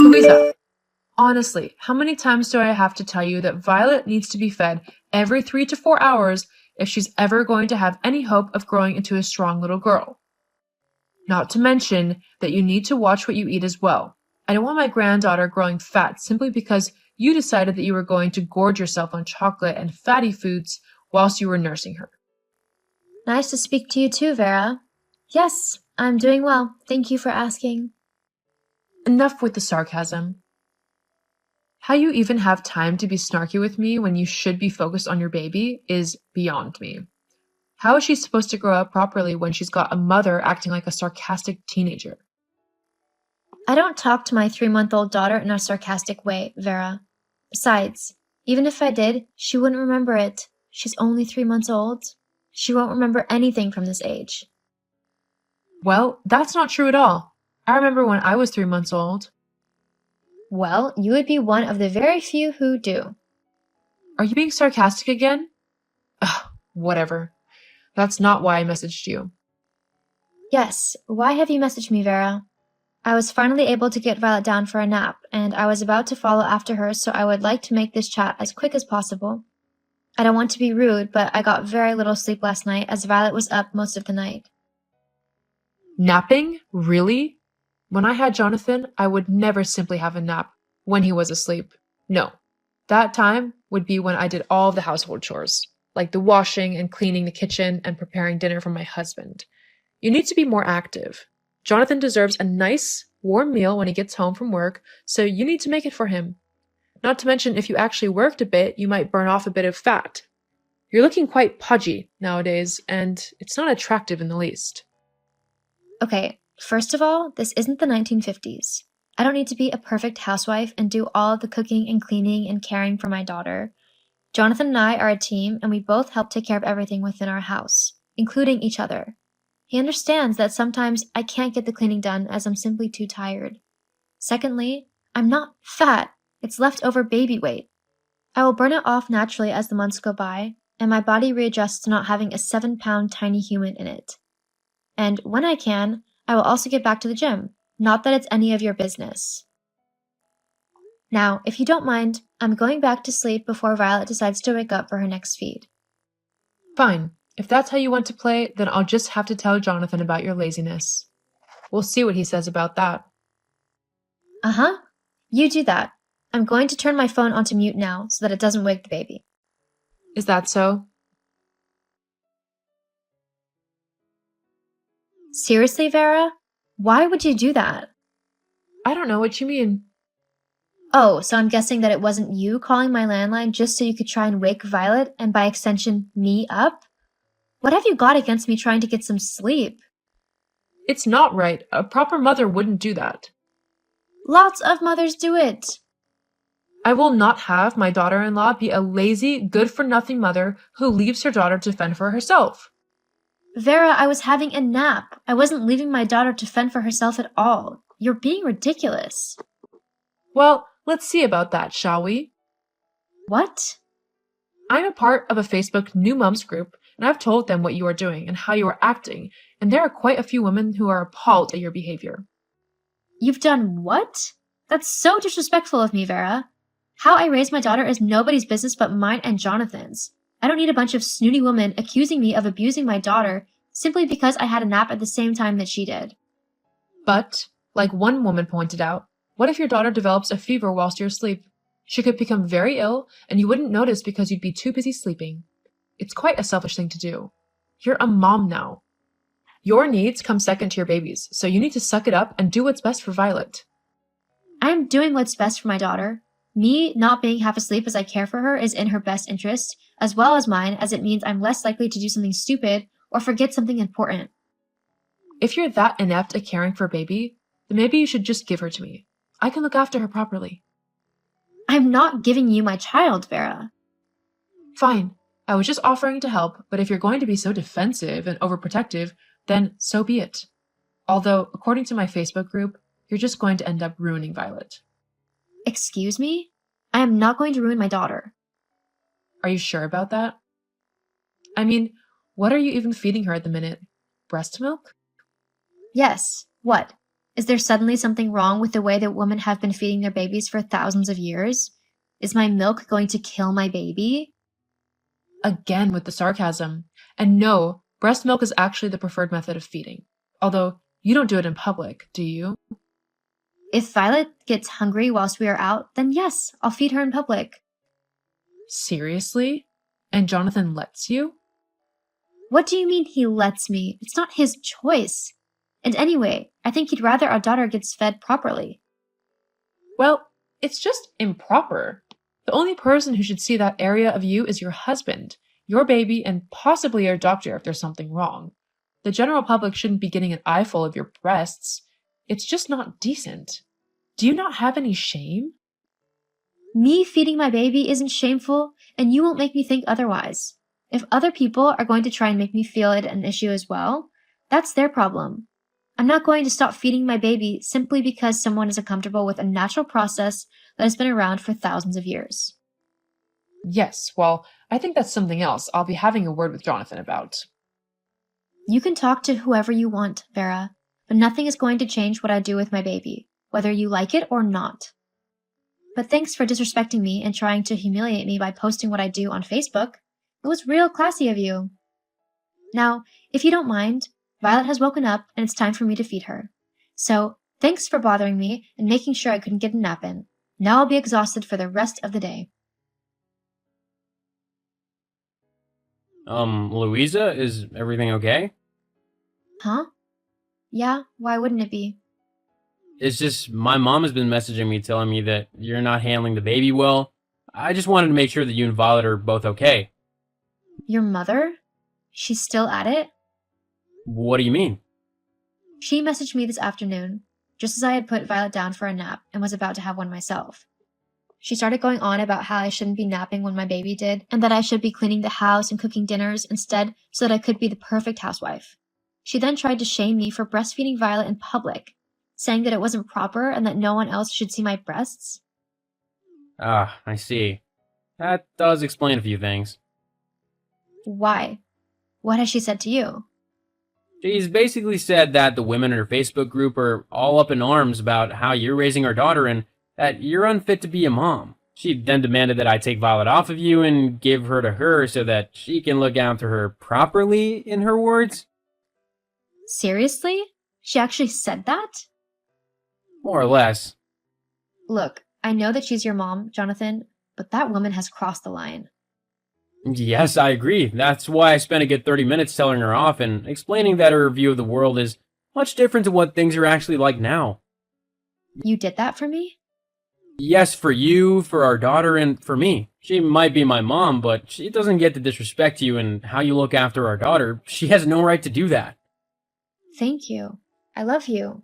Louisa, honestly, how many times do I have to tell you that Violet needs to be fed every 3 to 4 hours if she's ever going to have any hope of growing into a strong little girl? Not to mention that you need to watch what you eat as well. I don't want my granddaughter growing fat simply because you decided that you were going to gorge yourself on chocolate and fatty foods whilst you were nursing her. Nice to speak to you too, Vera. Yes, I'm doing well. Thank you for asking. Enough with the sarcasm. How you even have time to be snarky with me when you should be focused on your baby is beyond me. How is she supposed to grow up properly when she's got a mother acting like a sarcastic teenager? I don't talk to my 3-month-old daughter in a sarcastic way, Vera. Besides, even if I did, she wouldn't remember it. She's only 3 months old. She won't remember anything from this age. Well, that's not true at all. I remember when I was 3 months old. Well, you would be one of the very few who do. Are you being sarcastic again? Ugh, whatever. That's not why I messaged you. Yes, why have you messaged me, Vera? I was finally able to get Violet down for a nap, and I was about to follow after her, so I would like to make this chat as quick as possible. I don't want to be rude, but I got very little sleep last night as Violet was up most of the night. Napping? Really? When I had Jonathan, I would never simply have a nap when he was asleep. No. That time would be when I did all the household chores, like the washing and cleaning the kitchen and preparing dinner for my husband. You need to be more active. Jonathan deserves a nice, warm meal when he gets home from work, so you need to make it for him. Not to mention, if you actually worked a bit, you might burn off a bit of fat. You're looking quite pudgy nowadays, and it's not attractive in the least. Okay, first of all, this isn't the 1950s. I don't need to be a perfect housewife and do all of the cooking and cleaning and caring for my daughter. Jonathan and I are a team, and we both help take care of everything within our house, including each other. He understands that sometimes I can't get the cleaning done as I'm simply too tired. Secondly, I'm not fat. It's leftover baby weight. I will burn it off naturally as the months go by, and my body readjusts to not having a 7-pound tiny human in it. And when I can, I will also get back to the gym. Not that it's any of your business. Now, if you don't mind, I'm going back to sleep before Violet decides to wake up for her next feed. Fine. If that's how you want to play, then I'll just have to tell Jonathan about your laziness. We'll see what he says about that. Uh-huh. You do that. I'm going to turn my phone onto mute now so that it doesn't wake the baby. Is that so? Seriously, Vera? Why would you do that? I don't know what you mean. Oh, so I'm guessing that it wasn't you calling my landline just so you could try and wake Violet and by extension me up? What have you got against me trying to get some sleep? It's not right. A proper mother wouldn't do that. Lots of mothers do it. I will not have my daughter-in-law be a lazy, good-for-nothing mother who leaves her daughter to fend for herself. Vera, I was having a nap. I wasn't leaving my daughter to fend for herself at all. You're being ridiculous. Well, let's see about that, shall we? What? I'm a part of a Facebook new moms group, and I've told them what you are doing and how you are acting, and there are quite a few women who are appalled at your behavior. You've done what? That's so disrespectful of me, Vera. How I raise my daughter is nobody's business but mine and Jonathan's. I don't need a bunch of snooty women accusing me of abusing my daughter simply because I had a nap at the same time that she did. But, like one woman pointed out, what if your daughter develops a fever whilst you're asleep? She could become very ill, and you wouldn't notice because you'd be too busy sleeping. It's quite a selfish thing to do. You're a mom now. Your needs come second to your baby's, so you need to suck it up and do what's best for Violet. I am doing what's best for my daughter. Me not being half asleep as I care for her is in her best interest, as well as mine, as it means I'm less likely to do something stupid or forget something important. If you're that inept at caring for a baby, then maybe you should just give her to me. I can look after her properly. I'm not giving you my child, Vera. Fine. I was just offering to help, but if you're going to be so defensive and overprotective, then so be it. Although, according to my Facebook group, you're just going to end up ruining Violet. Excuse me? I am not going to ruin my daughter. Are you sure about that? I mean, what are you even feeding her at the minute? Breast milk? Yes. What? Is there suddenly something wrong with the way that women have been feeding their babies for thousands of years? Is my milk going to kill my baby? Again with the sarcasm. And no, breast milk is actually the preferred method of feeding. Although, you don't do it in public, do you? If Violet gets hungry whilst we are out, then yes, I'll feed her in public. Seriously? And Jonathan lets you? What do you mean he lets me? It's not his choice. And anyway, I think he'd rather our daughter gets fed properly. Well, it's just improper. The only person who should see that area of you is your husband, your baby, and possibly your doctor if there's something wrong. The general public shouldn't be getting an eyeful of your breasts. It's just not decent. Do you not have any shame? Me feeding my baby isn't shameful, and you won't make me think otherwise. If other people are going to try and make me feel it an issue as well, that's their problem. I'm not going to stop feeding my baby simply because someone isn't comfortable with a natural process that has been around for thousands of years. Yes, well, I think that's something else I'll be having a word with Jonathan about. You can talk to whoever you want, Vera, but nothing is going to change what I do with my baby, whether you like it or not. But thanks for disrespecting me and trying to humiliate me by posting what I do on Facebook. It was real classy of you. Now, if you don't mind, Violet has woken up and it's time for me to feed her. So, thanks for bothering me and making sure I couldn't get a nap in. Now I'll be exhausted for the rest of the day. Louisa, is everything okay? Huh? Yeah, why wouldn't it be? It's just my mom has been messaging me telling me that you're not handling the baby well. I just wanted to make sure that you and Violet are both okay. Your mother? She's still at it? What do you mean? She messaged me this afternoon, just as I had put Violet down for a nap and was about to have one myself. She started going on about how I shouldn't be napping when my baby did, and that I should be cleaning the house and cooking dinners instead so that I could be the perfect housewife. She then tried to shame me for breastfeeding Violet in public, saying that it wasn't proper and that no one else should see my breasts. Ah, I see. That does explain a few things. Why? What has she said to you? She's basically said that the women in her Facebook group are all up in arms about how you're raising our daughter and that you're unfit to be a mom. She then demanded that I take Violet off of you and give her to her so that she can look after her properly, in her words. Seriously? She actually said that? More or less. Look, I know that she's your mom, Jonathan, but that woman has crossed the line. Yes, I agree. That's why I spent a good 30 minutes telling her off and explaining that her view of the world is much different to what things are actually like now. You did that for me? Yes, for you, for our daughter, and for me. She might be my mom, but she doesn't get to disrespect you and how you look after our daughter. She has no right to do that. Thank you. I love you.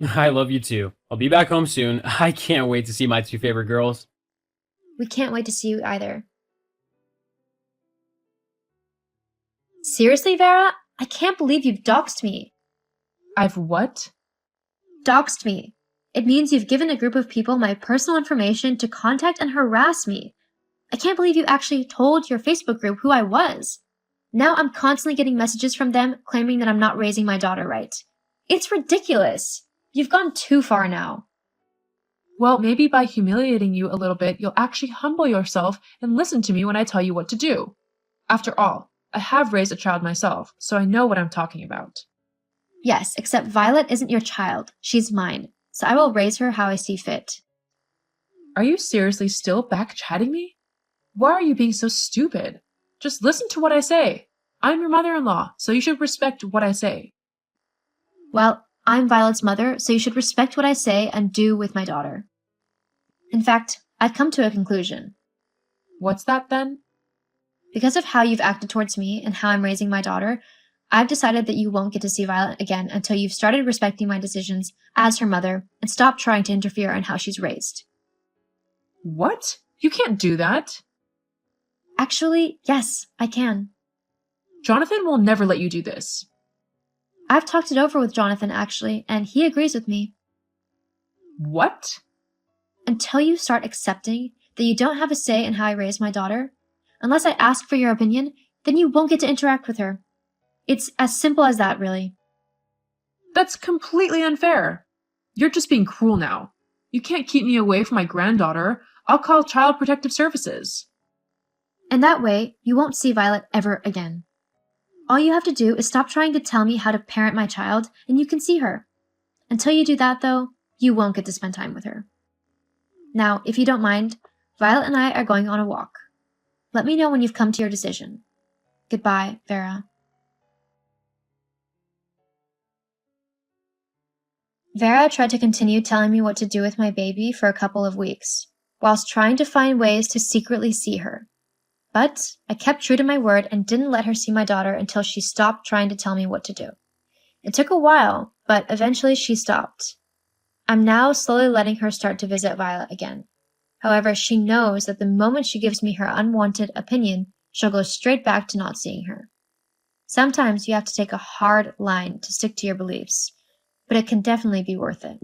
I love you too. I'll be back home soon. I can't wait to see my two favorite girls. We can't wait to see you either. Seriously, Vera? I can't believe you've doxed me. I've what? Doxed me. It means you've given a group of people my personal information to contact and harass me. I can't believe you actually told your Facebook group who I was. Now I'm constantly getting messages from them claiming that I'm not raising my daughter right. It's ridiculous. You've gone too far now. Well, maybe by humiliating you a little bit, you'll actually humble yourself and listen to me when I tell you what to do. After all, I have raised a child myself, so I know what I'm talking about. Yes, except Violet isn't your child. She's mine. So I will raise her how I see fit. Are you seriously still back-chatting me? Why are you being so stupid? Just listen to what I say. I'm your mother-in-law, so you should respect what I say. Well, I'm Violet's mother, so you should respect what I say and do with my daughter. In fact, I've come to a conclusion. What's that then? Because of how you've acted towards me and how I'm raising my daughter, I've decided that you won't get to see Violet again until you've started respecting my decisions as her mother and stopped trying to interfere in how she's raised. What? You can't do that. Actually, yes, I can. Jonathan will never let you do this. I've talked it over with Jonathan, actually, and he agrees with me. What? Until you start accepting that you don't have a say in how I raise my daughter, unless I ask for your opinion, then you won't get to interact with her. It's as simple as that, really. That's completely unfair. You're just being cruel now. You can't keep me away from my granddaughter. I'll call Child Protective Services. And that way, you won't see Violet ever again. All you have to do is stop trying to tell me how to parent my child, and you can see her. Until you do that, though, you won't get to spend time with her. Now, if you don't mind, Violet and I are going on a walk. Let me know when you've come to your decision. Goodbye, Vera. Vera tried to continue telling me what to do with my baby for a couple of weeks, whilst trying to find ways to secretly see her. But I kept true to my word and didn't let her see my daughter until she stopped trying to tell me what to do. It took a while, but eventually she stopped. I'm now slowly letting her start to visit Violet again. However, she knows that the moment she gives me her unwanted opinion, she'll go straight back to not seeing her. Sometimes you have to take a hard line to stick to your beliefs, but it can definitely be worth it.